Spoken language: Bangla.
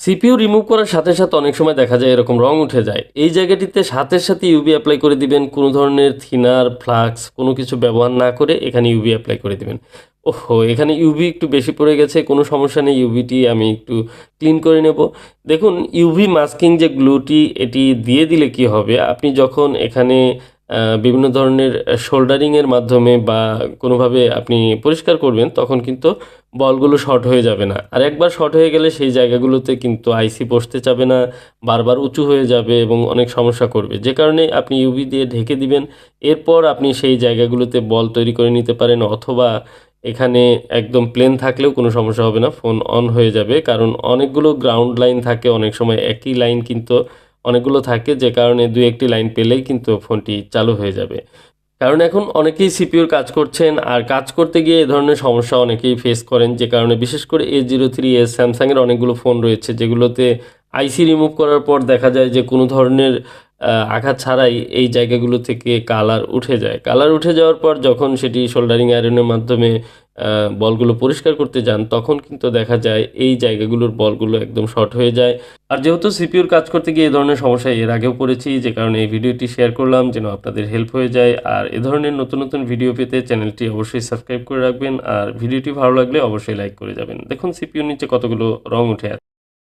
সিপিইউ রিমুভ করার সাথে, সাথে অনেক সময় দেখা যায় এরকম রং উঠে যায়। এই জায়গাটিতে সাথে, সাথে ইউভি এপ্লাই করে দিবেন। কোনো ধরনের থিনার, ফ্লাক্স কোনো কিছু ব্যবহার না করে এখানে ইউভি এপ্লাই করে দিবেন। ওহহো! এখানে ইউভি একটু বেশি পড়ে গেছে, কোনো সমস্যা নেই, ইউভিটি আমি একটু ক্লিন করে নেব। দেখুন ইউভি মাস্কিং যে গ্লুটি এটি দিয়ে দিলে কি হবে, আপনি যখন এখানে বিভিন্ন ধরনের সোল্ডারিংয়ের মাধ্যমে বা কোনোভাবে আপনি পরিষ্কার করবেন তখন কিন্তু বলগুলো শর্ট হয়ে যাবে না। আর একবার শর্ট হয়ে গেলে সেই জায়গাগুলোতে কিন্তু আইসি বসতে চাবে না, বারবার উঁচু হয়ে যাবে এবং অনেক সমস্যা করবে। যে কারণে আপনি ইউভি দিয়ে ঢেকে দিবেন। এরপর আপনি সেই জায়গাগুলোতে বল তৈরি করে নিতে পারেন, অথবা এখানে একদম প্লেন থাকলেও কোনো সমস্যা হবে না, ফোন অন হয়ে যাবে। কারণ অনেকগুলো গ্রাউন্ড লাইন থাকে, অনেক সময় একই লাইন কিন্তু অনেকগুলো থাকে, যে কারণে ২-১ টি লাইন পেলেই কিন্তু ফোনটি চালু হয়ে যাবে। কারণ এখন অনেকেই সিপিইউর কাজ করছেন, আর কাজ করতে গিয়ে এ ধরনের সমস্যা অনেকেই ফেস করেন, যে কারণে বিশেষ করে A03s স্যামসাংয়ের অনেকগুলো ফোন রয়েছে যেগুলোতে আইসি রিমুভ করার পর দেখা যায় যে কোনো ধরনের আঘাত ছাড়াই এই জায়গাগুলো থেকে কালার উঠে যায়। কালার উঠে যাওয়ার পর যখন সেটি সোল্ডারিং আয়রনের মাধ্যমে বলগুলো পরিষ্কার করতে যান তখন কিন্তু দেখা যায় এই জায়গাগুলোর বলগুলো একদম শর্ট হয়ে যায়। আর যেহেতু সিপিইউর কাজ করতে গিয়ে এ ধরনের সমস্যায় এর আগেও পড়েছি, যে কারণে এই ভিডিওটি শেয়ার করলাম যেন আপনাদের হেল্প হয়ে যায়। আর এ ধরনের নতুন, নতুন ভিডিও পেতে চ্যানেলটি অবশ্যই সাবস্ক্রাইব করে রাখবেন। আর ভিডিওটি ভালো লাগলে অবশ্যই লাইক করে যাবেন। দেখুন সিপিইউর নিচে কতগুলো রং উঠে আছে।